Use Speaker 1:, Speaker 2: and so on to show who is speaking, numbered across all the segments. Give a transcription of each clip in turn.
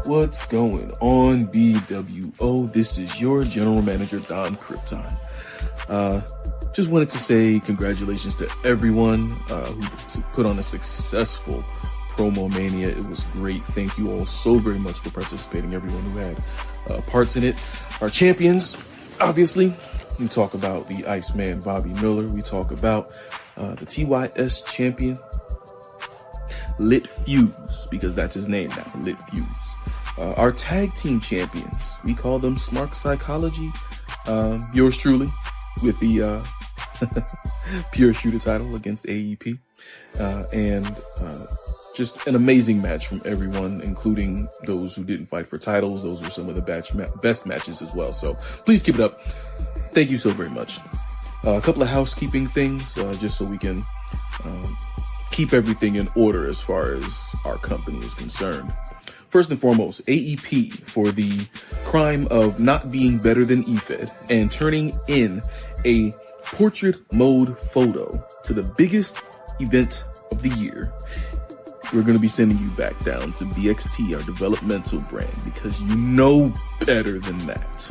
Speaker 1: What's going on, bWo? This is your general manager, Don Krypton. Just wanted to say congratulations to everyone who put on a successful Promo Mania. It was great. Thank you all so very much for participating, everyone who had parts in it. Our champions, obviously, we talk about the Iceman, Bobby Miller. We talk about the TYS Champion, Lit Fuse, because that's his name now, Lit Fuse. Our tag team champions, we call them Smart Psychology. Yours truly with the Pure Shooter title against AEP. And just an amazing match from everyone, including those who didn't fight for titles. Those were some of the best matches as well. So please keep it up. Thank you so very much. A couple of housekeeping things, just so we can keep everything in order as far as our company is concerned. First and foremost, AEP for the crime of not being better than EFED and turning in a portrait mode photo to the biggest event of the year. We're going to be sending you back down to BXT, our developmental brand, because you know better than that.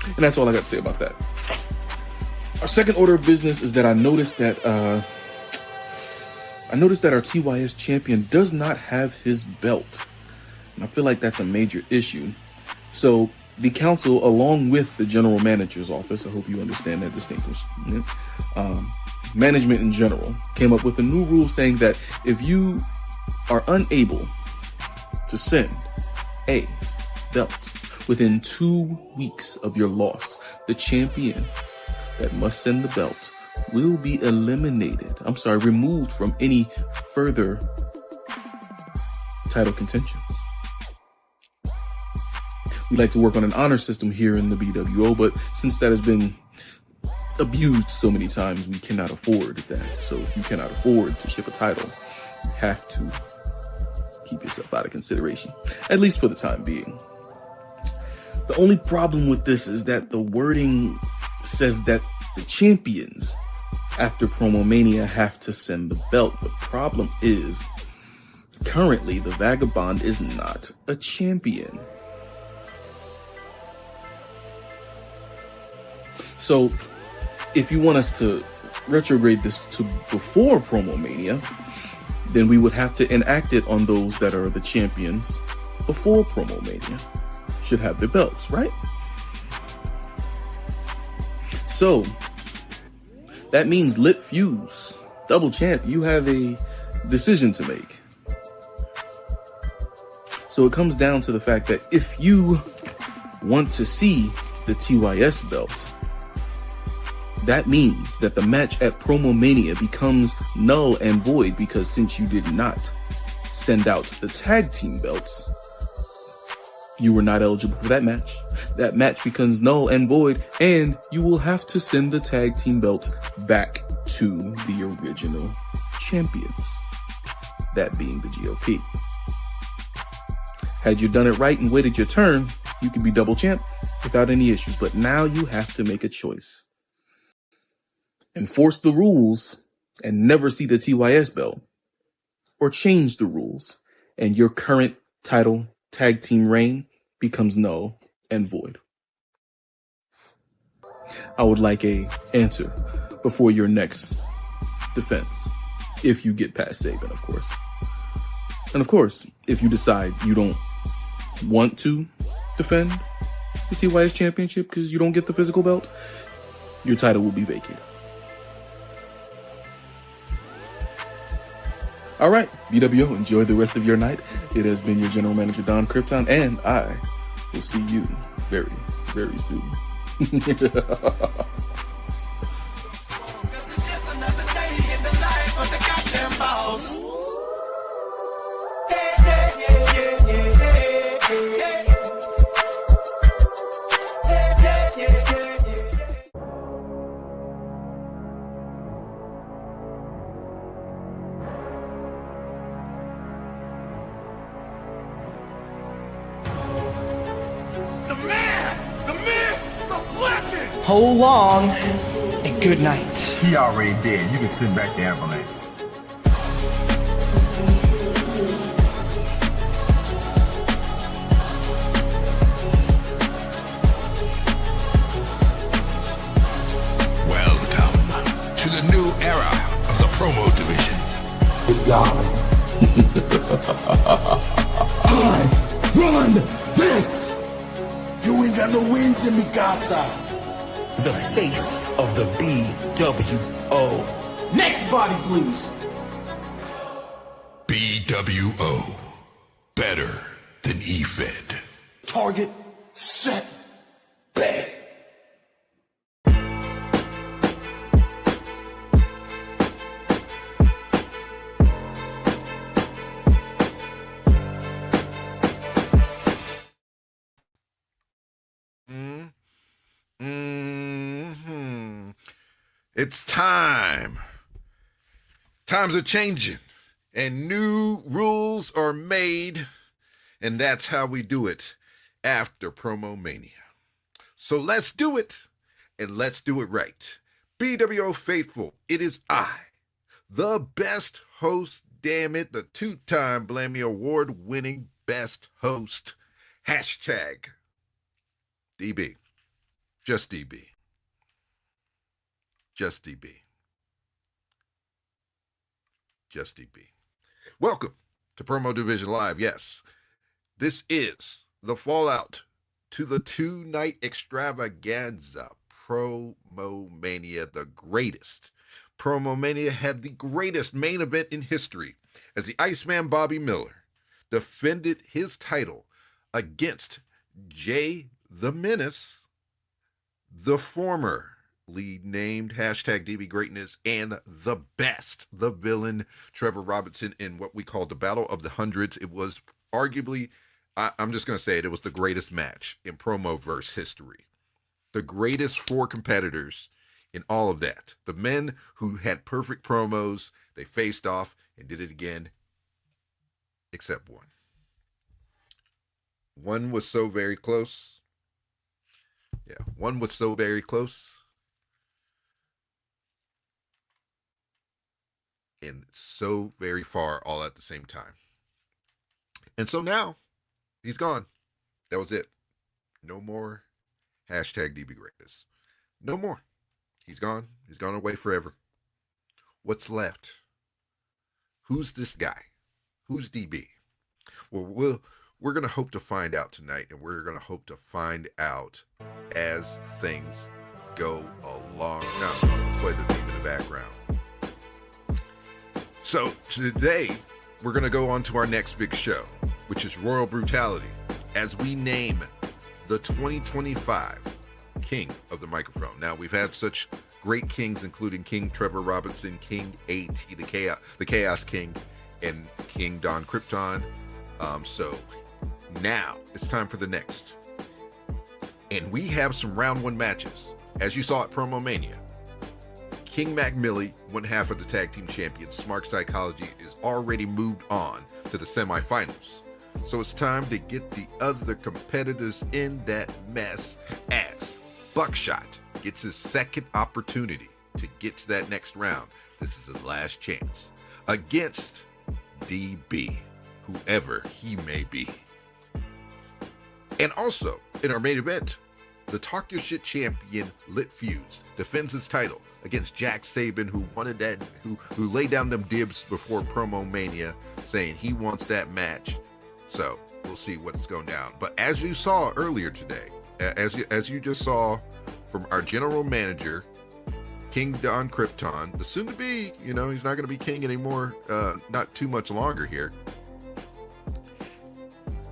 Speaker 1: And that's all I got to say about that. Our second order of business is that I noticed that our TYS champion does not have his belt. And I feel like that's a major issue. So the council, along with the general manager's office, I hope you understand that distinction, management in general, came up with a new rule saying that if you are unable to send a belt within 2 weeks of your loss, the champion that must send the belt will be removed from any further title contention. We like to work on an honor system here in the bWo, but since that has been abused so many times, we cannot afford that. So if you cannot afford to ship a title, you have to keep yourself out of consideration, at least for the time being. The only problem with this is that the wording says that the champions after Promo Mania have to send the belt. The problem is, currently the Vagabond is not a champion. So if you want us to retrograde this to before Promo Mania, then we would have to enact it on those that are the champions before Promo Mania should have their belts, right? So that means Lit Fuse, double champ, you have a decision to make. So it comes down to the fact that if you want to see the TYS belt, that means that the match at Promo Mania becomes null and void, because since you did not send out the tag team belts, you were not eligible for that match. That match becomes null and void, and you will have to send the tag team belts back to the original champions, that being the GOP. Had you done it right and waited your turn, you could be double champ without any issues, but now you have to make a choice. Enforce the rules and never see the TYS belt, or change the rules and your current title tag team reign becomes null and void. I would like a answer before your next defense, if you get past Sabin, of course. And of course, if you decide you don't want to defend the TYS championship because you don't get the physical belt, your title will be vacated. All right, bWo, enjoy the rest of your night. It has been your general manager, Don Krypton, and I will see you very, very soon.
Speaker 2: Hold long and good night.
Speaker 3: He already dead. You can send back the ambulance.
Speaker 4: I run this! You ain't got no wins in me, Casa.
Speaker 5: The face of the bWo.
Speaker 4: Next body, please.
Speaker 6: bWo. Better than eFed.
Speaker 4: Target, set, bet.
Speaker 6: It's time. Times are changing and new rules are made, and that's how we do it after Promo Mania. So let's do it, and let's do it right. bWo faithful, it is I, the best host, damn it, the two-time Blammy Award-winning best host, hashtag DB, just DB. Just DB. Just DB. Welcome to Promo Division Live. Yes, this is the fallout to the two-night extravaganza, Promo Mania, the greatest. Promo Mania had the greatest main event in history as the Iceman Bobby Miller defended his title against Jay the Menace, the former lead named hashtag DB Greatness, and the best, the villain, Trevor Robertson, in what we call the Battle of the Hundreds. It was arguably, I'm just going to say it, it was the greatest match in Promoverse history. The greatest four competitors in all of that. The men who had perfect promos, they faced off and did it again, except one. One was so very close. Yeah, one was so very close. And so very far all at the same time. And so now he's gone. That was it. No more hashtag DB Greatness. No more. He's gone. He's gone away forever. What's left? Who's this guy? Who's DB? Well, we're going to hope to find out tonight, and we're going to hope to find out as things go along. Now, let's play the theme in the background. So today, we're going to go on to our next big show, which is Royal Brutality, as we name the 2025 King of the Microphone. Now, we've had such great kings, including King Trevor Robinson, King AT, the Chaos King, and King Don Krypton. So now it's time for the next. And we have some round one matches. As you saw at Promo Mania, King Mac Millie, one half of the tag team champions, Smart Psychology, is already moved on to the semifinals. So it's time to get the other competitors in that mess as BUCKSHOT gets his second opportunity to get to that next round. This is his last chance against DB, whoever he may be. And also, in our main event, the Talk Your Shit champion Lit Fuse defends his title against Jack Sabin, who wanted that, who laid down them dibs before Promo Mania, saying he wants that match. So we'll see what's going down. But as you saw earlier today, as you just saw from our general manager, King Don Krypton, the soon to be, he's not going to be king anymore, not too much longer here.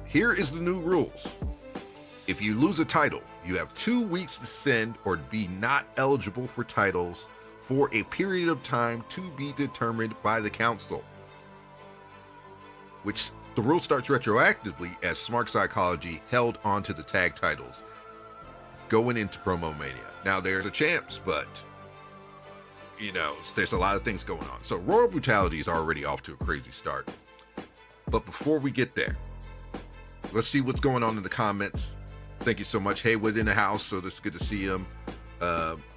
Speaker 6: Here is the new rules. If you lose a title, you have 2 weeks to send or be not eligible for titles for a period of time to be determined by the council. Which the rule starts retroactively as Smart Psychology held onto the tag titles going into Promo Mania. Now there's a chance, but there's a lot of things going on. So Royal Brutality is already off to a crazy start. But before we get there, let's see what's going on in the comments. Thank you so much. Haywood in the house, so this is good to see him.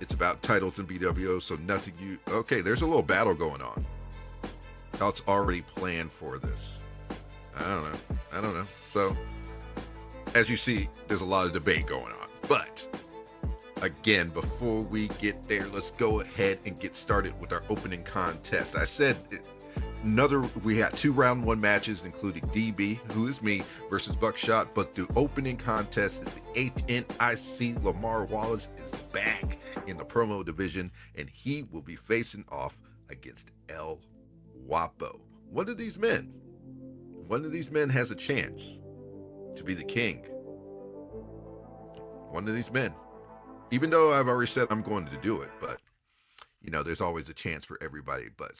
Speaker 6: It's about titles and bWo, so nothing okay, there's a little battle going on. How it's already planned for this. I don't know. So, as you see, there's a lot of debate going on. But, again, before we get there, let's go ahead and get started with our opening contest. I said We had 2 round 1 matches, including DB, who is me, versus BUCKSHOT. But the opening contest is the HNIC. Lamar Wallace is back in the promo division, and he will be facing off against Wappo. One of these men has a chance to be the king. One of these men. Even though I've already said I'm going to do it, but you know, there's always a chance for everybody. But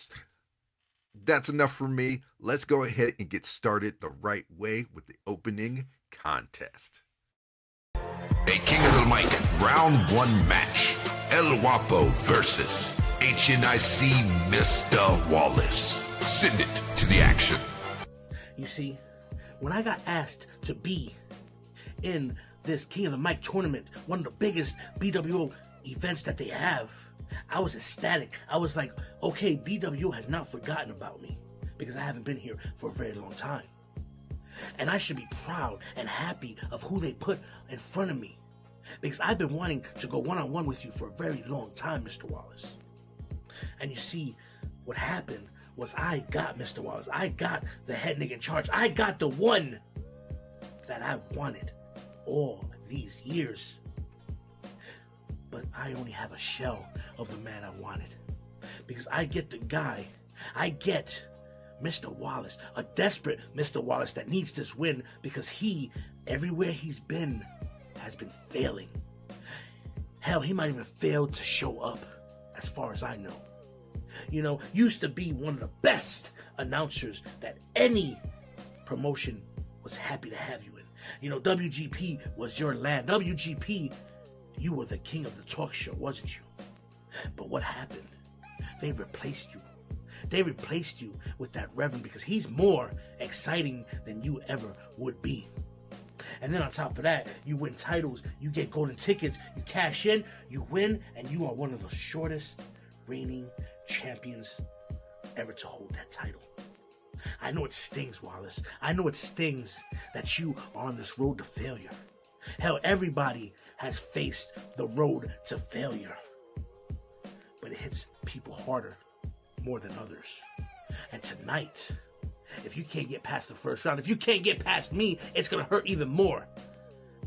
Speaker 6: that's enough for me. Let's go ahead and get started the right way with the opening contest.
Speaker 5: A King of the Mic round 1 match. Wappo versus HNIC MISTA WALLACE. Send it to the action.
Speaker 7: You see, when I got asked to be in this King of the Mic tournament, one of the biggest bWo events that they have, I was ecstatic. I was like, okay, bWo has not forgotten about me, because I haven't been here for a very long time. And I should be proud and happy of who they put in front of me, because I've been wanting to go one-on-one with you for a very long time, Mr. Wallace. And you see, what happened was I got Mr. Wallace. I got the head nigga in charge. I got the one that I wanted all these years. But I only have a shell of the man I wanted, because I get the guy. I get Mr. Wallace, a desperate Mr. Wallace that needs this win, because he, everywhere he's been, has been failing. Hell, he might even fail to show up, as far as I know. You know, used to be one of the best announcers that any promotion was happy to have you in. You know, WGP was your land. WGP, you were the king of the talk show, wasn't you? But what happened? They replaced you. They replaced you with that Reverend, because he's more exciting than you ever would be. And then on top of that, you win titles, you get golden tickets, you cash in, you win, and you are one of the shortest reigning champions ever to hold that title. I know it stings, Wallace. I know it stings that you are on this road to failure. Hell, everybody has faced the road to failure, but it hits people harder more than others. And tonight, if you can't get past the first round, if you can't get past me, it's gonna hurt even more,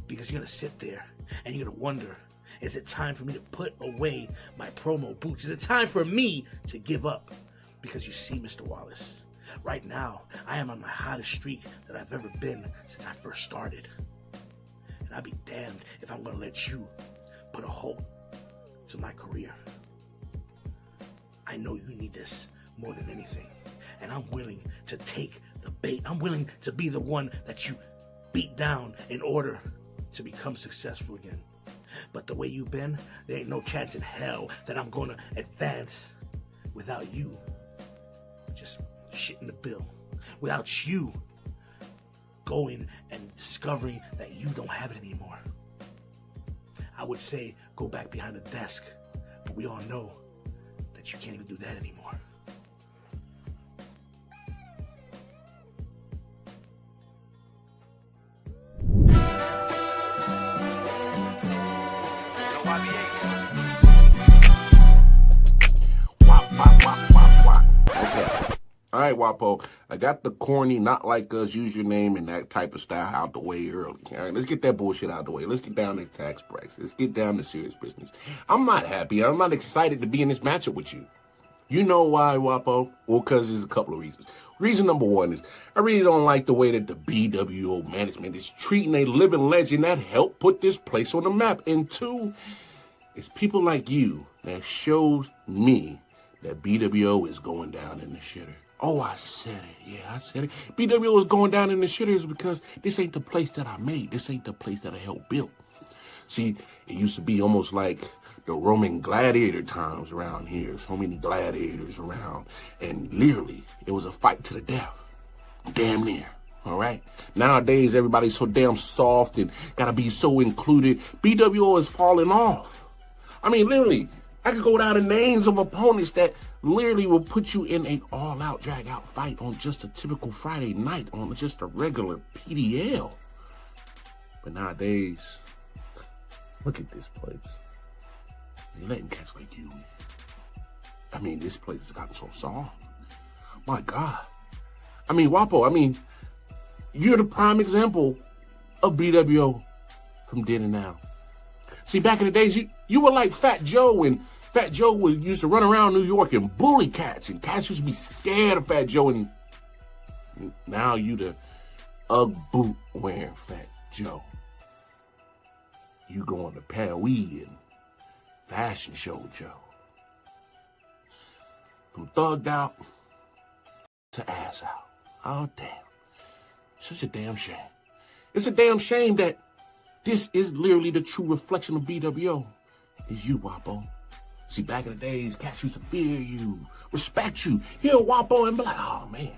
Speaker 7: because you're gonna sit there and you're gonna wonder, is it time for me to put away my promo boots? Is it time for me to give up? Because you see, Mr. Wallace, right now, I am on my hottest streak that I've ever been since I first started. And I'd be damned if I'm gonna let you put a halt to my career. I know you need this more than anything, and I'm willing to take the bait. I'm willing to be the one that you beat down in order to become successful again. But the way you've been, there ain't no chance in hell that I'm gonna advance without you just shitting the bill, without you going and discovering that you don't have it anymore. I would say go back behind the desk, but we all know that you can't even do that anymore.
Speaker 8: All right, Wappo, I got the corny, not like us, use your name and that type of style out the way early. All right, let's get that bullshit out the way. Let's get down to tax breaks. Let's get down to serious business. I'm not happy. I'm not excited to be in this matchup with you. You know why, Wappo? Well, because there's a couple of reasons. Reason number one is I really don't like the way that the bWo management is treating a living legend that helped put this place on the map. And two, it's people like you that shows me that bWo is going down in the shitter. Oh, I said it. Yeah, I said it. bWo is going down in the shitters because this ain't the place that I made. This ain't the place that I helped build. See, it used to be almost like the Roman gladiator times around here. So many gladiators around. And literally, it was a fight to the death. Damn near. All right? Nowadays, everybody's so damn soft and gotta be so included. bWo is falling off. I mean, literally, I could go down the names of opponents that literally will put you in a all-out, drag-out fight on just a typical Friday night, on just a regular PDL. But nowadays, look at this place. They're letting cats like you in. I mean, this place has gotten so soft. My God. I mean, Wappo, I mean, you're the prime example of bWo from then and now. See, back in the days, you were like Fat Joe, and Fat Joe used to run around New York and bully cats, and cats used to be scared of Fat Joe, and now you the Ugg boot wearing Fat Joe. You going to Paris and fashion show Joe. From thugged out to ass out. Oh, damn. Such a damn shame. It's a damn shame that this is literally the true reflection of bWo. Is you, Wappo. See, back in the days, cats used to fear you, respect you, hear Wappo and be like, oh, man,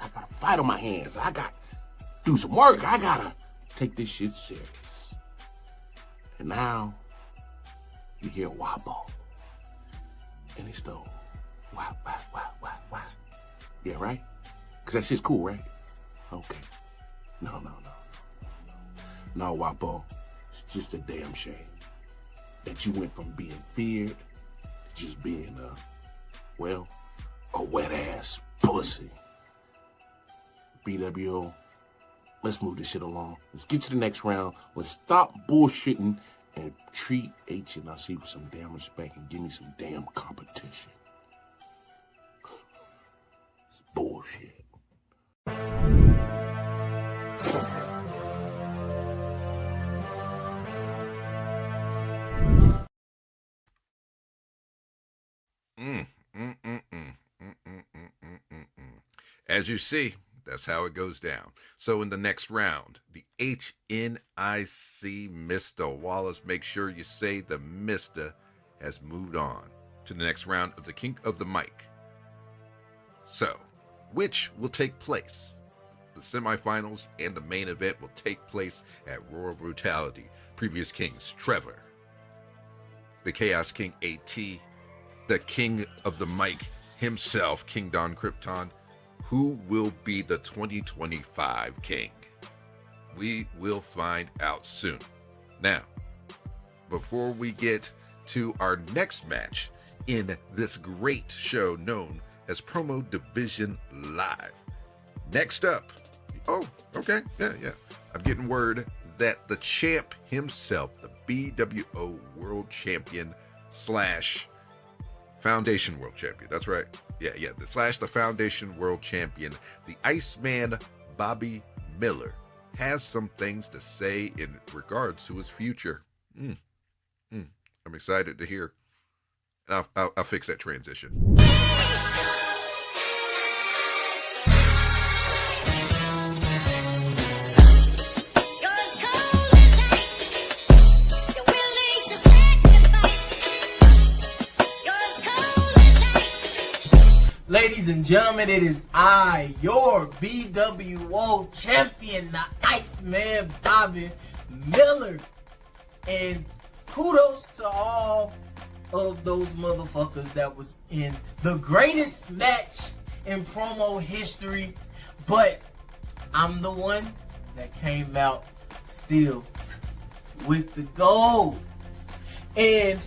Speaker 8: I got a fight on my hands. I got to do some work. I got to take this shit serious. And now, you hear Wappo. And it's the wah. Yeah, right? Because that shit's cool, right? Okay. No, Wappo. It's just a damn shame that you went from being feared to just being a wet-ass pussy. bWo, let's move this shit along. Let's get to the next round. Let's stop bullshitting and treat HNIC with some damn respect and give me some damn competition. It's bullshit.
Speaker 6: As you see, that's how it goes down. So in the next round, the HNIC MISTA WALLACE, make sure you say the MISTA has moved on to the next round of the King of the Mic. So, which will take place? The semifinals and the main event will take place at Royal Brutality. Previous kings, Trevor, the Chaos King AT, the King of the Mic himself, King Don Krypton. Who will be the 2025 king? We will find out soon. Now, before we get to our next match in this great show known as Promo Division Live. Next up, oh, okay, yeah. I'm getting word that the champ himself, the bWo World Champion / Foundation World Champion. That's right. Yeah. The Foundation World Champion, the Iceman Bobby Miller, has some things to say in regards to his future. I'm excited to hear. And I'll fix that transition.
Speaker 9: Ladies and gentlemen, it is I, your bWo champion, the Iceman Bobby Miller. And kudos to all of those motherfuckers that was in the greatest match in promo history. But I'm the one that came out still with the gold. And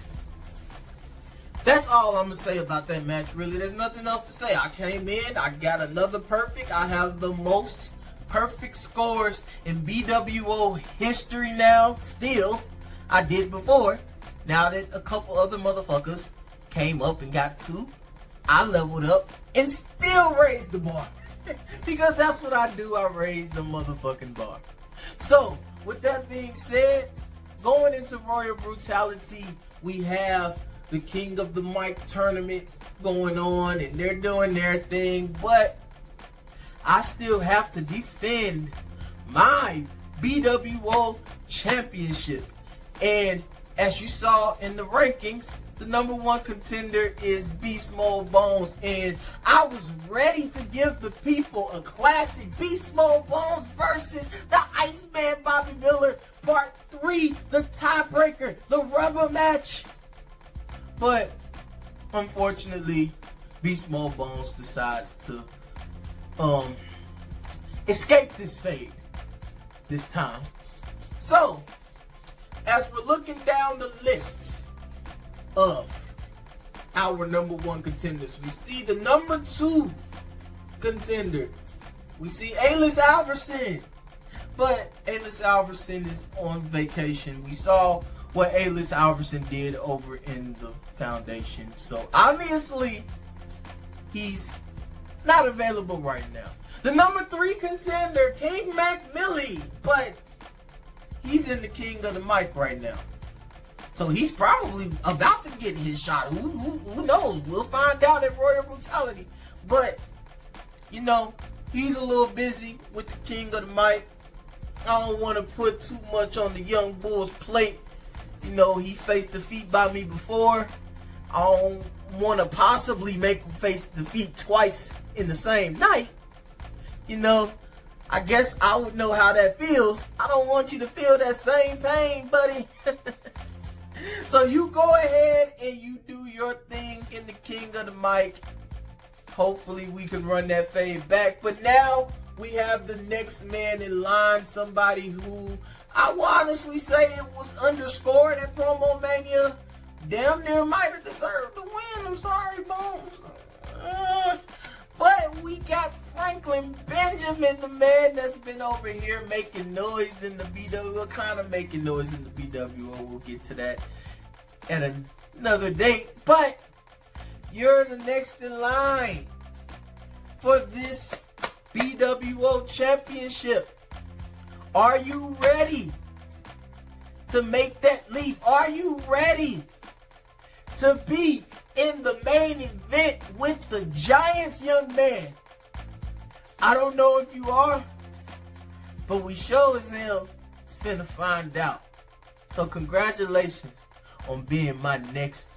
Speaker 9: that's all I'm going to say about that match, really. There's nothing else to say. I came in, I got another perfect. I have the most perfect scores in bWo history now. Still, I did before. Now that a couple other motherfuckers came up and got 2, I leveled up and still raised the bar. Because that's what I do. I raise the motherfucking bar. So, with that being said, going into Royal Brutality, we have the King of the Mic tournament going on, and they're doing their thing, but I still have to defend my bWo championship. And as you saw in the rankings, the #1 contender is Beast Mode Bones, and I was ready to give the people a classic Beast Mode Bones versus the Iceman Bobby Miller Part 3, the tiebreaker, the rubber match. But unfortunately, Beast Mode Bones decides to escape this fate this time. So, as we're looking down the list of our #1 contenders, we see the #2 contender. We see A-List Alverson. But A-List Alverson is on vacation. We saw what A-List Alverson did over in the Foundation. So obviously, he's not available right now. The number 3 contender, King Mac Millie. But he's in the King of the Mic right now. So he's probably about to get his shot. Who knows? We'll find out at Royal Brutality. But, you know, he's a little busy with the King of the Mic. I don't want to put too much on the young bull's plate. You know, he faced defeat by me before. I don't want to possibly make him face defeat twice in the same night. You know, I guess I would know how that feels. I don't want you to feel that same pain, buddy. So you go ahead and you do your thing in the King of the Mic. Hopefully we can run that fade back. But now we have the next man in line, somebody who I will honestly say it was underscored at Promo Mania. Damn near might have deserved the win. I'm sorry, Bones. But we got Franklin Benjamin, the man that's been over here making noise in the BWO, kind of making noise in the BWO. We'll get to that at another date. But you're the next in line for this bWo Championship. Are you ready to make that leap? Are you ready to be in the main event with the Giants, young man? I don't know if you are, but we sure as hell is finna find out. So congratulations on being my next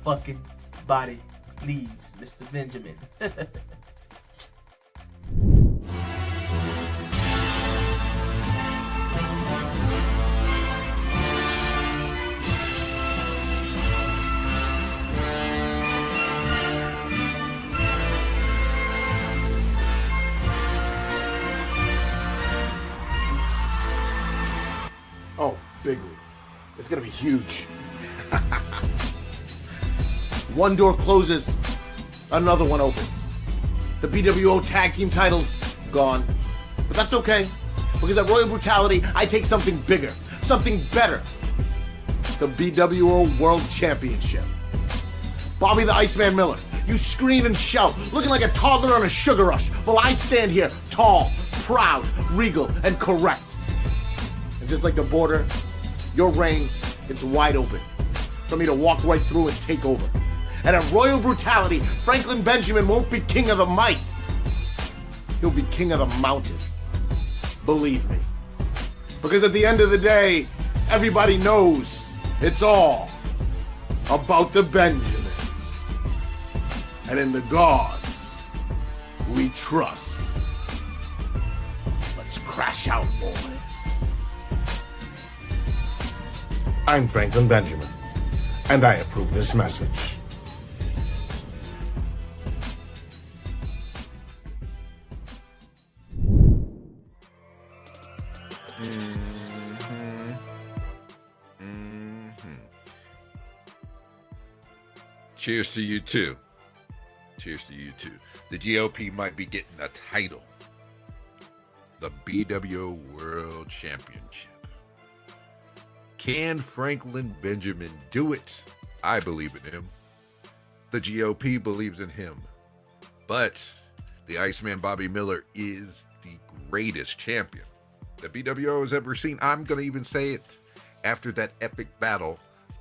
Speaker 9: fucking body, please, Mr. Benjamin.
Speaker 8: Oh, big league. It's gonna be huge. One door closes, another one opens. The bWo tag team titles, gone. But that's okay, because at Royal Brutality, I take something bigger, something better. The bWo World Championship. Bobby the Iceman Miller, you scream and shout, looking like a toddler on a sugar rush, while I stand here, tall, proud, regal, and correct. And just like the border, your reign, it's wide open for me to walk right through and take over. And at Royal Brutality, Franklin Benjamin won't be king of the mic. He'll be king of the mountain. Believe me. Because at the end of the day, everybody knows it's all about the Benjamins. And in the gods, we trust. Let's crash out, boys. I'm Franklin Benjamin, and I approve this message.
Speaker 6: Cheers to you too. Cheers to you too. The GOP might be getting a title. The bWo World Championship. Can Franklin Benjamin do it? I believe in him. The GOP believes in him. But the Iceman Bobby Miller is the greatest champion that bWo has ever seen. I'm going to even say it after that epic battle,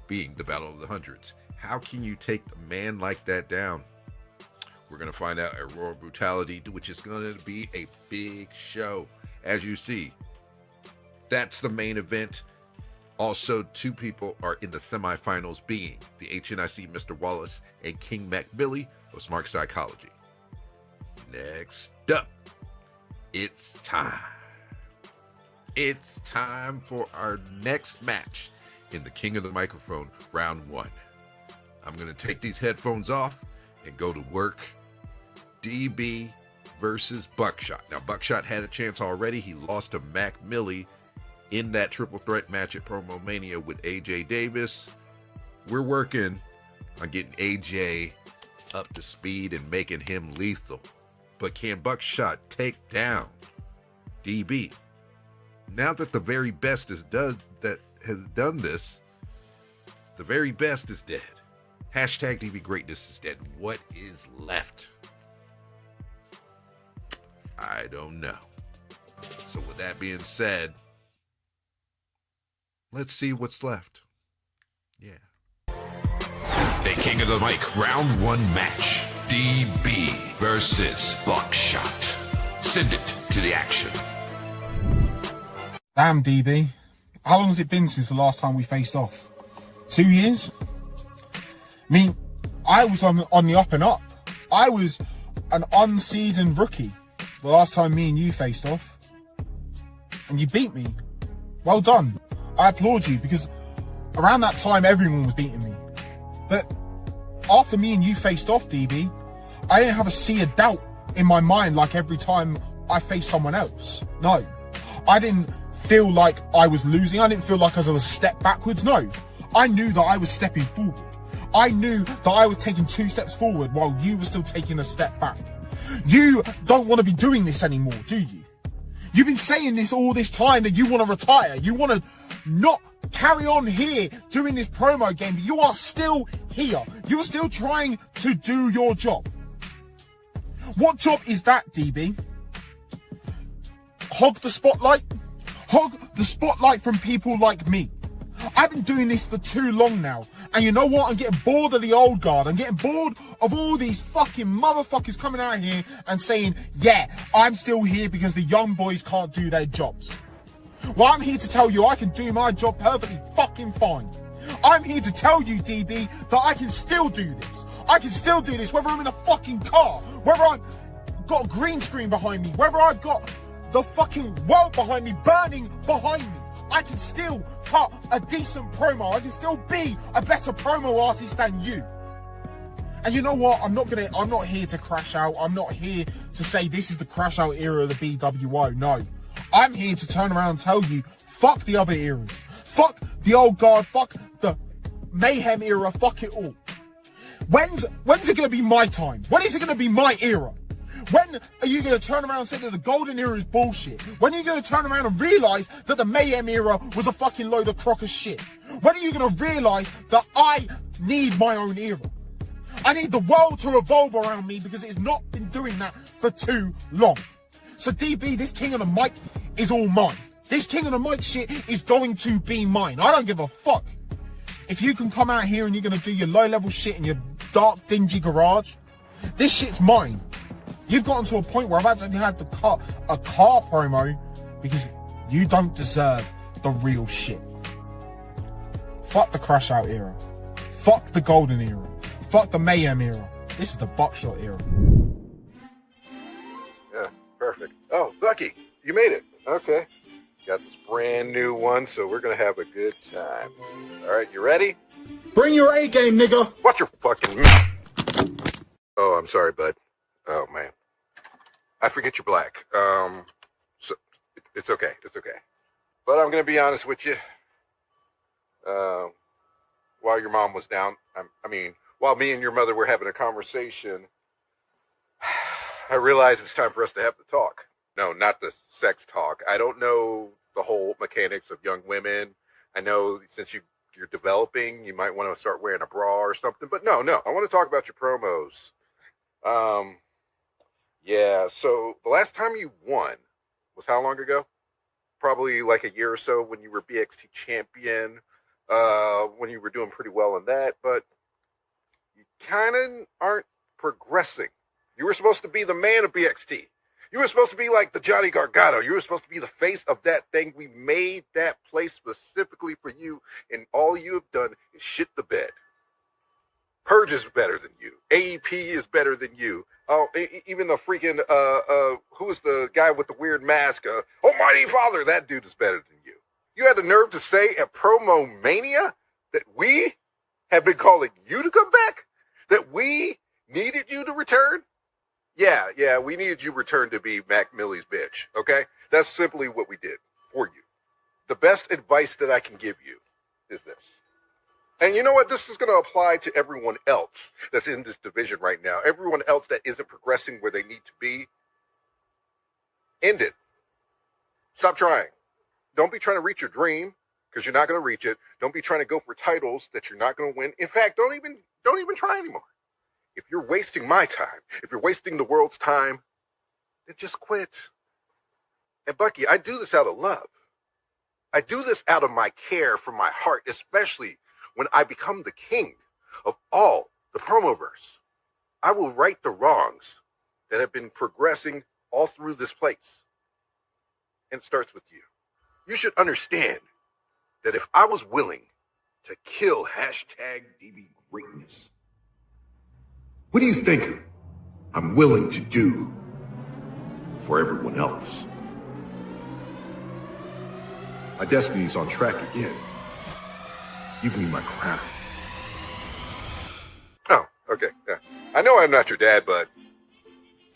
Speaker 6: being the Battle of the Hundreds. How can you take a man like that down? We're going to find out at Royal Brutality, which is going to be a big show. As you see, that's the main event. Also, 2 people are in the semifinals, being the HNIC Mr. Wallace and King Mac Billy of Smart Psychology. Next up, it's time. It's time for our next match in the King of the Microphone, round 1. I'm going to take these headphones off and go to work. DB versus BUCKSHOT. Now, BUCKSHOT had a chance already. He lost to Mac Millie in that triple threat match at Promo Mania with AJ Davis. We're working on getting AJ up to speed and making him lethal. But can BUCKSHOT take down DB? Now that the very best has done this, the very best is dead. Hashtag DB greatness is dead. What is left? I don't know. So with that being said, let's see what's left. Yeah.
Speaker 5: The King of the Mic round 1 match. DB versus BUCKSHOT. Send it to the action.
Speaker 10: Damn, DB. How long has it been since the last time we faced off? 2 years? I mean, I was on the up and up. I was an unseasoned rookie the last time me and you faced off. And you beat me. Well done. I applaud you, because around that time everyone was beating me. But after me and you faced off, DB, I didn't have a sea of doubt in my mind like every time I faced someone else. No. I didn't feel like I was losing. I didn't feel like I was a step backwards. No. I knew that I was stepping forward. I knew that I was taking 2 steps forward while you were still taking a step back. You don't want to be doing this anymore, do you? You've been saying this all this time, that you want to retire. You want to not carry on here doing this promo game, but you are still here. You're still trying to do your job. What job is that, DB? Hog the spotlight? Hog the spotlight from people like me. I've been doing this for too long now. And you know what? I'm getting bored of the old guard. I'm getting bored of all these fucking motherfuckers coming out here and saying, yeah, I'm still here because the young boys can't do their jobs. Well, I'm here to tell you I can do my job perfectly fucking fine. I'm here to tell you, DB, that I can still do this. I can still do this, whether I'm in a fucking car, whether I've got a green screen behind me, whether I've got the fucking world behind me, burning behind me. I can still cut a decent promo. I can still be a better promo artist than you. And you know what? I'm not here to crash out. I'm not here to say this is the crash out era of the bWo. No. I'm here to turn around and tell you, fuck the other eras. Fuck the old guard. Fuck the mayhem era. Fuck it all. When's it going to be my time? When is it going to be my era? When are you going to turn around and say that the golden era is bullshit? When are you going to turn around and realise that the mayhem era was a fucking load of crock of shit? When are you going to realise that I need my own era? I need the world to revolve around me, because it's not been doing that for too long. So DB, this King of the Mic is all mine. This King of the Mic shit is going to be mine. I don't give a fuck. If you can come out here and you're going to do your low-level shit in your dark, dingy garage, this shit's mine. You've gotten to a point where I've actually had to cut a car promo because you don't deserve the real shit. Fuck the Crashout era. Fuck the golden era. Fuck the mayhem era. This is the BUCKSHOT era.
Speaker 6: Yeah, perfect. Oh, Bucky, you made it. Okay. Got this brand new one, so we're going to have a good time. All right, you ready?
Speaker 10: Bring your A game, nigga.
Speaker 6: Watch your fucking mouth. Oh, I'm sorry, bud. Oh, man. I forget you're black. So it's okay. It's okay. But I'm going to be honest with you. While your mom was down, while me and your mother were having a conversation, I realized it's time for us to have the talk. No, not the sex talk. I don't know the whole mechanics of young women. I know since you're developing, you might want to start wearing a bra or something. But no. I want to talk about your promos. Yeah, so the last time you won was how long ago? Probably like a year or so, when you were BXT champion, when you were doing pretty well in that, but you kind of aren't progressing. You were supposed to be the man of BXT. You were supposed to be like the Johnny Gargano. You were supposed to be the face of that thing. We made that place specifically for you, and all you have done is shit the bed. Purge is better than you. AEP is better than you. Oh, even the freaking, who's the guy with the weird mask? Almighty Father, that dude is better than you. You had the nerve to say at Promo Mania that we have been calling you to come back? That we needed you to return? Yeah, we needed you return to be Mac Millie's bitch, okay? That's simply what we did for you. The best advice that I can give you is this. And you know what? This is going to apply to everyone else that's in this division right now. Everyone else that isn't progressing where they need to be. End it. Stop trying. Don't be trying to reach your dream because you're not going to reach it. Don't be trying to go for titles that you're not going to win. In fact, don't even try anymore. If you're wasting my time, if you're wasting the world's time, then just quit. And Bucky, I do this out of love. I do this out of my care for my heart, especially when I become the king of all the promoverse. I will right the wrongs that have been progressing all through this place. And it starts with you. You should understand that if I was willing to kill #DB greatness, what do you think I'm willing to do for everyone else? My destiny's on track again. Give me my crown. Oh, okay. Yeah. I know I'm not your dad, but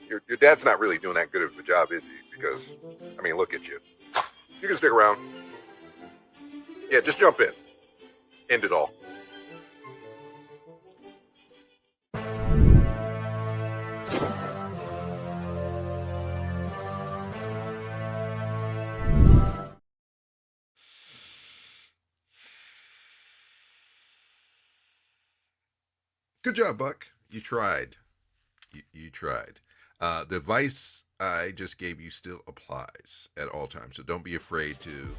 Speaker 6: your dad's not really doing that good of a job, is he? Because, I mean, look at you. You can stick around. Yeah, just jump in. End it all. Good job, Buck. You tried. You tried. The advice I just gave you still applies at all times. So don't be afraid to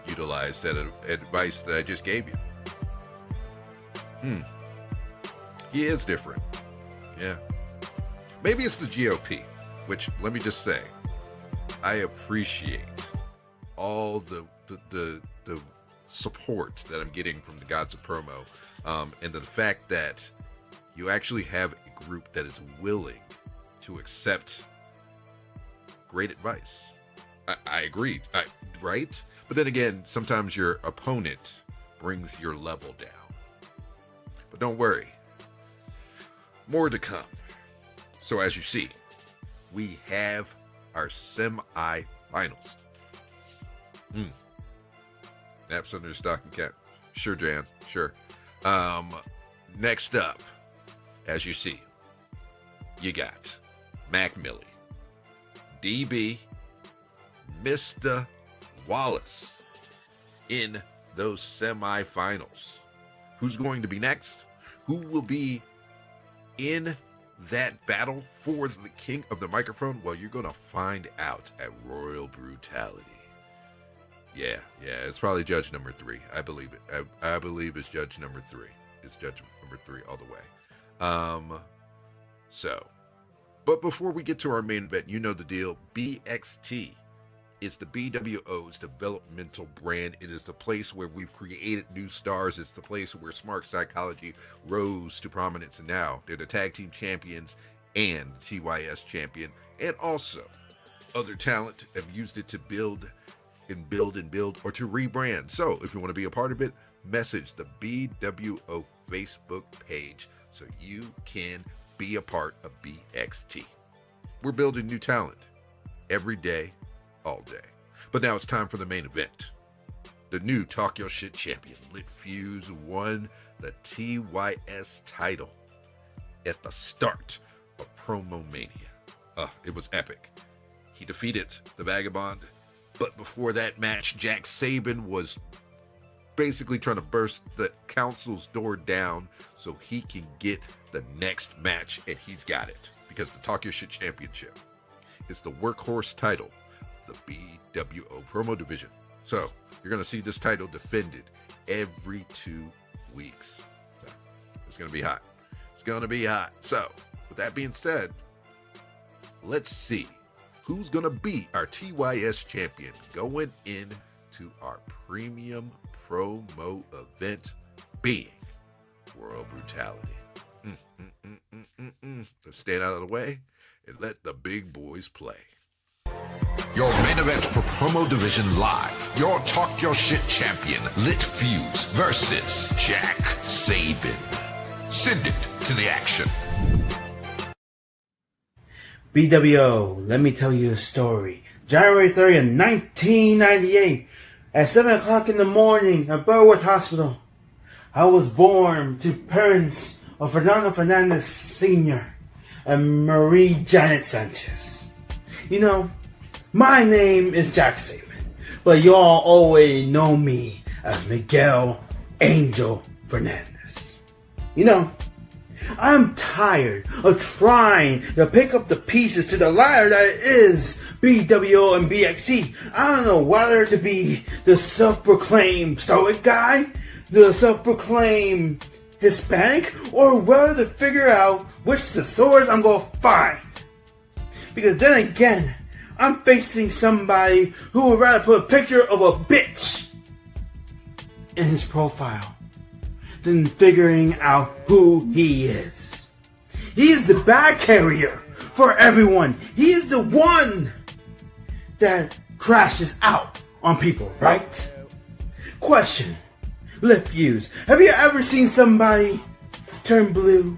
Speaker 6: utilize that advice that I just gave you. He is different. Yeah. Maybe it's the GOP, which, let me just say, I appreciate all the support that I'm getting from the gods of promo, and the fact that you actually have a group that is willing to accept great advice. I agree, right? But then again, sometimes your opponent brings your level down. But don't worry, more to come. So as you see, we have our semi-finals. Naps under the stocking cap. Sure, Jan. Sure. Next up, as you see, you got Mac Millie, DB, MISTA, WALLACE in those semifinals. Who's going to be next? Who will be in that battle for the king of the microphone? Well, you're going to find out at Royal Brutality. Yeah, it's probably judge number 3. I believe it. I believe it's judge number 3. It's judge number 3 all the way. But before we get to our main event, you know the deal. BXT is the bWo's developmental brand. It is the place where we've created new stars. It's the place where smart psychology rose to prominence. And now they're the tag team champions and TYS champion. And also other talent have used it to build, or to rebrand. So if you want to be a part of it, message the bWo Facebook page so you can be a part of BXT. We're building new talent every day, all day. But now it's time for the main event. The new Talk Your Shit champion, Lit Fuse, won the TYS title at the start of Promo Mania. It was epic. He defeated the Vagabond. But before that match, Jack Sabin was basically trying to burst the council's door down so he can get the next match, and he's got it. Because the Talk Your Shit Championship is the workhorse title of the bWo promo division. So you're going to see this title defended every 2 weeks. So it's going to be hot. It's going to be hot. So with that being said, let's see who's going to be our TYS champion going into our premium promo event, being Royal Brutality. Let's stand out of the way and let the big boys play.
Speaker 5: Your main event for Promo Division Live. Your Talk Your Shit champion, Lit Fuse versus Jack Sabin. Send it to the action.
Speaker 11: bWo, let me tell you a story. January 30th, 1998, At 7 o'clock in the morning at Burwood Hospital, I was born to parents of Fernando Fernandez Sr. and Marie Janet Sanchez. You know, my name is Jack Sabin, but y'all always know me as Miguel Angel Fernandez. You know, I'm tired of trying to pick up the pieces to the ladder that is bWo and bXC. I don't know whether to be the self-proclaimed stoic guy, the self-proclaimed Hispanic, or whether to figure out which thesaurus I'm going to find. Because then again, I'm facing somebody who would rather put a picture of a bitch in his profile than figuring out who he is. He is the bag carrier for everyone. He is the one that crashes out on people, right? Question. Lip views. Have you ever seen somebody turn blue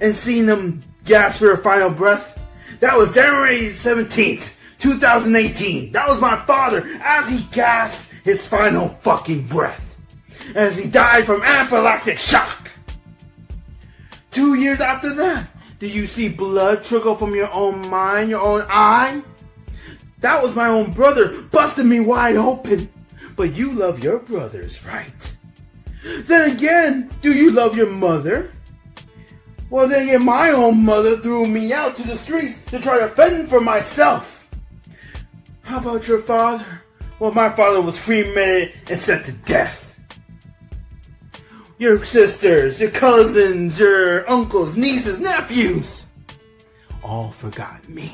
Speaker 11: and seen them gasp for their final breath? That was January 17th, 2018. That was my father as he gasped his final fucking breath. As he died from anaphylactic shock. 2 years after that, do you see blood trickle from your own mind, your own eye? That was my own brother busting me wide open. But you love your brothers, right? Then again, do you love your mother? Well, then again, my own mother threw me out to the streets to try to fend for myself. How about your father? Well, my father was cremated and sent to death. Your sisters, your cousins, your uncles, nieces, nephews, all forgot me.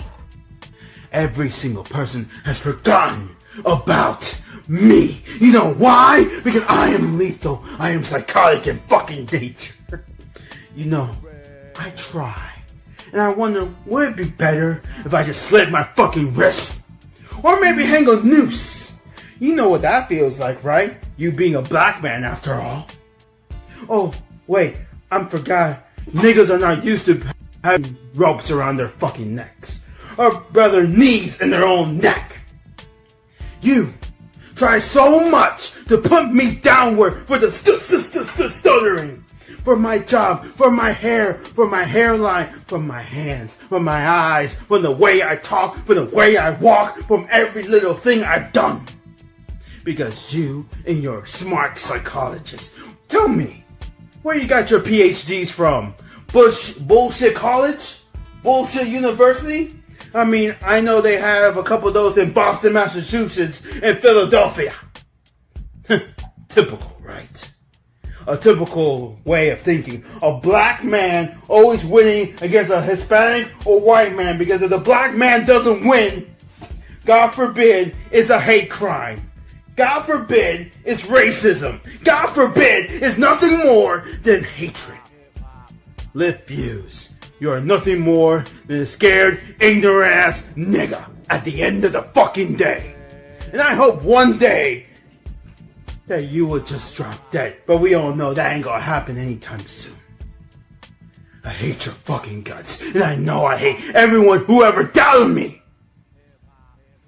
Speaker 11: Every single person has forgotten about me. You know why? Because I am lethal. I am psychotic in fucking nature. You know, I try. And I wonder, would it be better if I just slit my fucking wrist? Or maybe hang a noose? You know what that feels like, right? You being a black man after all. Oh, wait, I forgot. Niggas are not used to having ropes around their fucking necks. Or rather, knees in their own neck. You try so much to put me downward for the stuttering. For my job, for my hair, for my hairline, from my hands, from my eyes, from the way I talk, from the way I walk, from every little thing I've done. Because you and your smart psychologist, tell me, where you got your PhDs from? Bullshit college? Bullshit university? I mean, I know they have a couple of those in Boston, Massachusetts, and Philadelphia. Typical, right? A typical way of thinking. A black man always winning against a Hispanic or white man, because if the black man doesn't win, God forbid, it's a hate crime. God forbid, it's racism. God forbid, it's nothing more than hatred. Lip views. You are nothing more than a scared, ignorant ass nigga at the end of the fucking day. And I hope one day that you will just drop dead. But we all know that ain't gonna happen anytime soon. I hate your fucking guts. And I know I hate everyone who ever doubted me.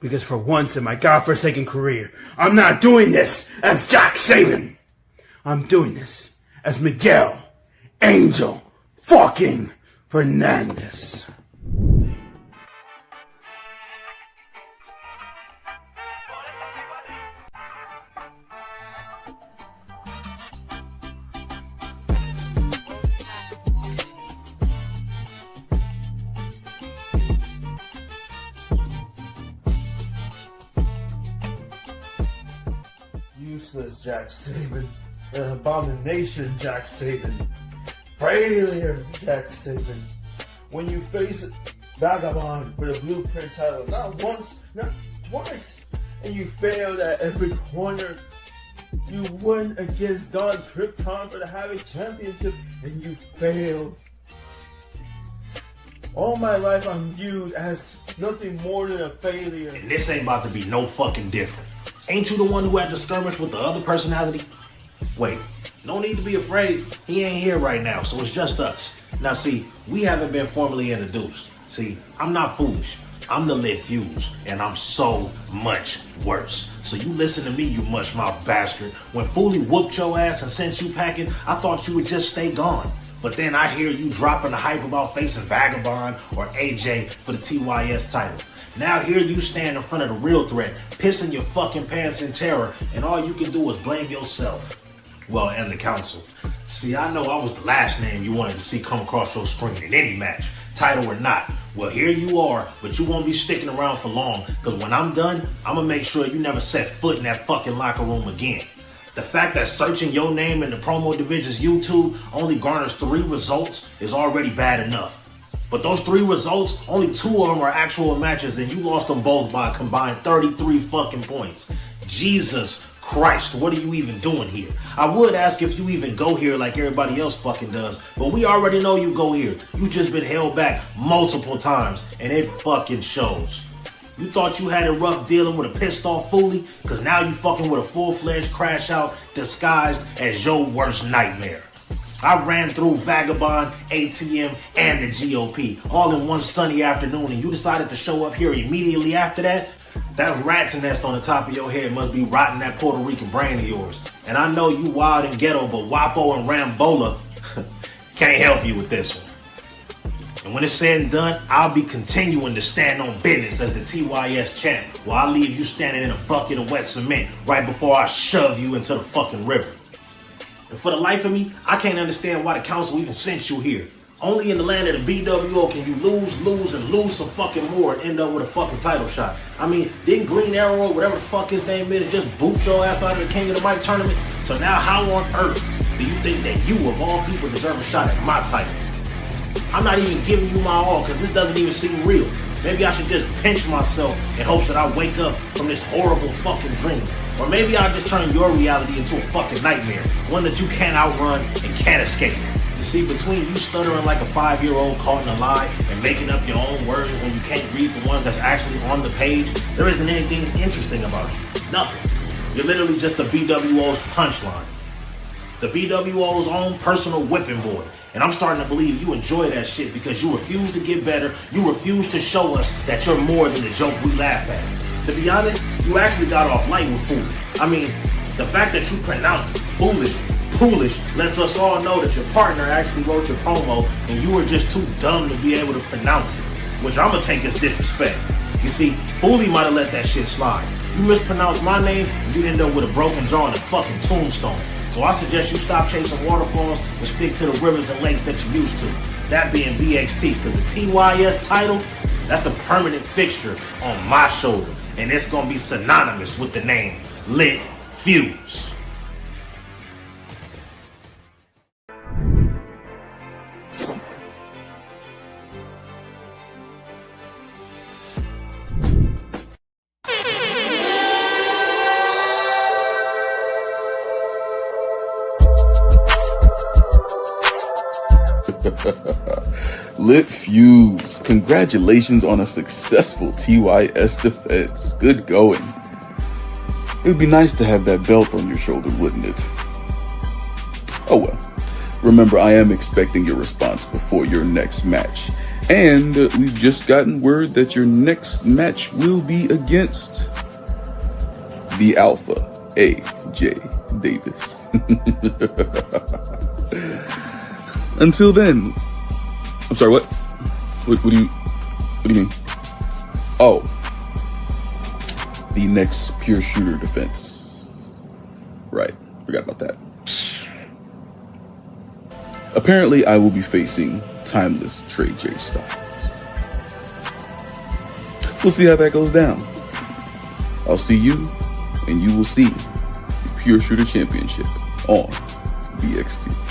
Speaker 11: Because for once in my godforsaken career, I'm not doing this as Jack Sabin. I'm doing this as Miguel Angel fucking Fernandez. Useless Jack Sabin. An abomination Jack Sabin. Failure Jack Sabin. When you face Vagabond for the Blueprint title, not once, not twice, and you failed at every corner. You won against Don Krypton for the Havoc Championship, and you failed. All my life I'm viewed as nothing more than a failure.
Speaker 12: And this ain't about to be no fucking different. Ain't you the one who had the skirmish with the other personality? Wait, no need to be afraid. He ain't here right now, so it's just us. Now see, we haven't been formally introduced. See, I'm not foolish. I'm the lit fuse, and I'm so much worse. So you listen to me, you mush-mouth bastard. When Foolie whooped your ass and sent you packing, I thought you would just stay gone. But then I hear you dropping the hype about facing Vagabond or AJ for the TYS title. Now here you stand in front of the real threat, pissing your fucking pants in terror, and all you can do is blame yourself. Well, and the council. See, I know I was the last name you wanted to see come across your screen in any match, title or not. Well, here you are, but you won't be sticking around for long, because when I'm done, I'm gonna make sure you never set foot in that fucking locker room again. The fact that searching your name in the promo division's YouTube only garners 3 results is already bad enough. But those 3 results, only 2 of them are actual matches, and you lost them both by a combined 33 fucking points. Jesus Christ, what are you even doing here? I would ask if you even go here like everybody else fucking does, but we already know you go here. You just been held back multiple times, and it fucking shows. You thought you had it rough dealing with a pissed off Foolie, because now you fucking with a full-fledged crash out disguised as your worst nightmare. I ran through Vagabond, ATM, and the GOP all in one sunny afternoon, and you decided to show up here immediately after that? That rat's nest on the top of your head must be rotting that Puerto Rican brain of yours. And I know you wild and ghetto, but Wappo and Rambola can't help you with this one. And when it's said and done, I'll be continuing to stand on business as the TYS champ while I leave you standing in a bucket of wet cement right before I shove you into the fucking river. And for the life of me, I can't understand why the council even sent you here. Only in the land of the bWo can you lose some fucking more and end up with a fucking title shot. I mean, didn't Green Arrow, whatever the fuck his name is, just boot your ass out of the King of the Mic tournament? So now how on earth do you think that you, of all people, deserve a shot at my title? I'm not even giving you my all because this doesn't even seem real. Maybe I should just pinch myself in hopes that I wake up from this horrible fucking dream. Or maybe I'll just turn your reality into a fucking nightmare, one that you can't outrun and can't escape. You see, between you stuttering like a 5-year-old caught in a lie and making up your own words when you can't read the ones that's actually on the page, there isn't anything interesting about you. Nothing. You're literally just the bWo's punchline. The bWo's own personal whipping boy. And I'm starting to believe you enjoy that shit because you refuse to get better. You refuse to show us that you're more than the joke we laugh at. To be honest, you actually got off light with fool. I mean, the fact that you pronounced foolish lets us all know that your partner actually wrote your promo and you were just too dumb to be able to pronounce it, which I'm gonna take as disrespect. You see, Foolie might have let that shit slide. You mispronounced my name and you end up with a broken jaw and a fucking tombstone. So I suggest you stop chasing waterfalls and stick to the rivers and lakes that you used to. That being BXT, because the TYS title, that's a permanent fixture on my shoulder. And it's gonna be synonymous with the name Lit Fuse.
Speaker 1: Lit Fuse, congratulations on a successful TYS defense. Good going. It would be nice to have that belt on your shoulder, wouldn't it? Oh well. Remember, I am expecting your response before your next match. And we've just gotten word that your next match will be against the Alpha, AJ Davis. Until then, I'm sorry, what do you mean? Oh, the next pure shooter defense. Right, forgot about that. Apparently, I will be facing Timeless Trey J Styles. We'll see how that goes down. I'll see you, and you will see the Pure Shooter Championship on BXT.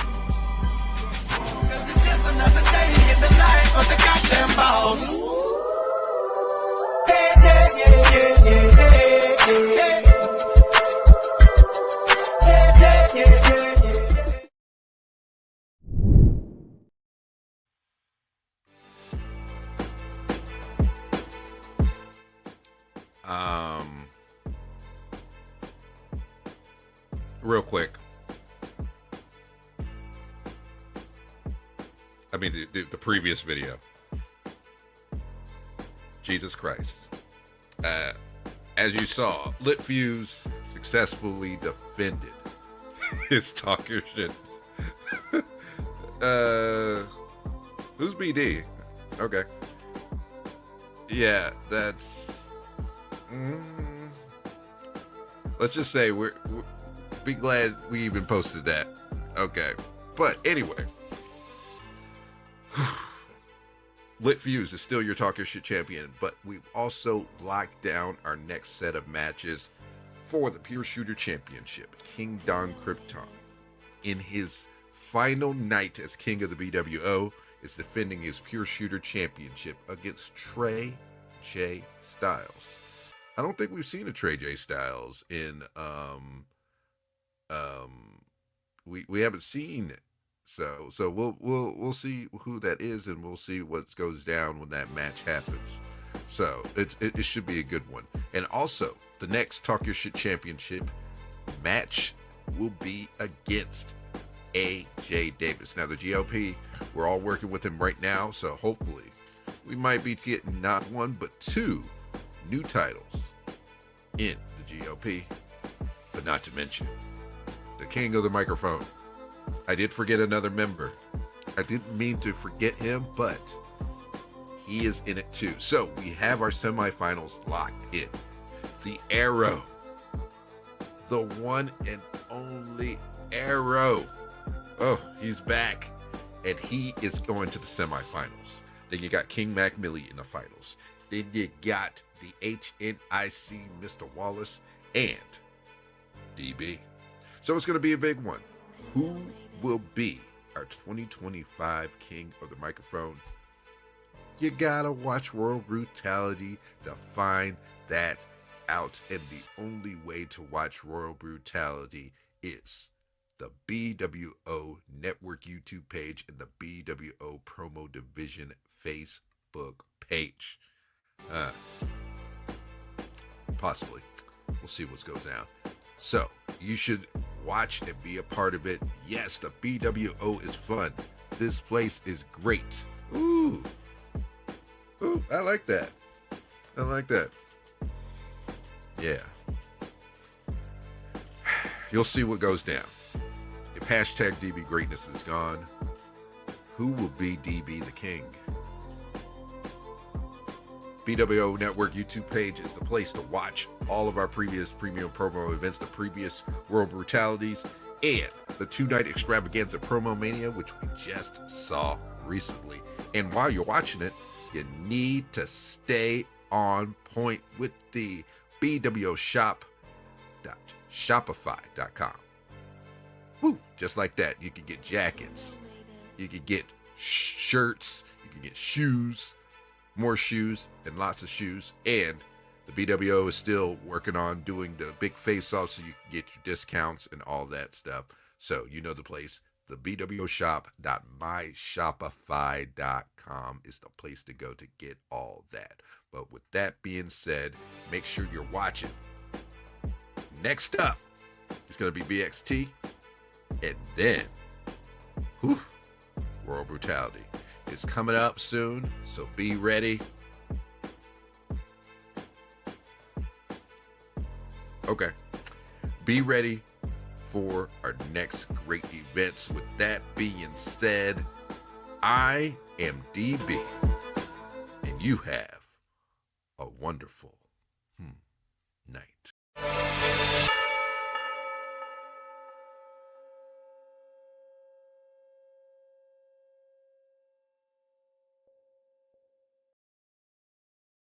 Speaker 6: Real quick. I mean, the previous video. Jesus Christ. As you saw, Lit Fuse successfully defended his talk your shit. Who's BD? Okay. Yeah, that's... let's just say we're be glad we even posted that. Okay. But anyway. Lit Fuse is still your Talk Your Shit champion, but we've also locked down our next set of matches for the Pure Shooter Championship. King Don Krypton, in his final night as King of the BWO, is defending his Pure Shooter Championship against Trey J Styles. I don't think we've seen a Trey J Styles in we haven't seen it. So we'll see who that is, and we'll see what goes down when that match happens. So it should be a good one. And also, the next Talk Your Shit Championship match will be against AJ Davis. Now the GOP, we're all working with him right now, so hopefully we might be getting not one but two new titles in the GOP, but not to mention the king of the microphone. I did forget another member. I didn't mean to forget him, but he is in it too. So we have our semifinals locked in. The Arrow, the one and only Arrow. Oh, he's back, and he is going to the semifinals. Then you got King Mac Millie in the finals. Then you got the HNIC Mr. Wallace and DB. So it's going to be a big one. Who will be our 2025 King of the Microphone? You gotta watch Royal Brutality to find that out. And the only way to watch Royal Brutality is the bWo Network YouTube page and the bWo Promo Division Facebook page. Possibly. We'll see what goes down. So you should watch and be a part of it. Yes, the bWo is fun. This place is great. Ooh, I like that. I like that. Yeah. You'll see what goes down. If hashtag DB Greatness is gone, who will be DB the King? bWo Network YouTube page is the place to watch all of our previous premium promo events, the previous World Brutalities, and the two-night extravaganza Promo Mania, which we just saw recently. And while you're watching it, you need to stay on point with the bWoshop.shopify.com. Woo! Just like that, you can get jackets, you can get shirts, you can get shoes, more shoes, and lots of shoes. And the bWo is still working on doing the big face-off so you can get your discounts and all that stuff. So you know the place. The bWoshop.myshopify.com is the place to go to get all that. But with that being said, make sure you're watching. Next up is going to be BXT, and then Royal Brutality is coming up soon, so be ready. Okay, be ready for our next great events. With that being said, I am DB, and you have a wonderful night.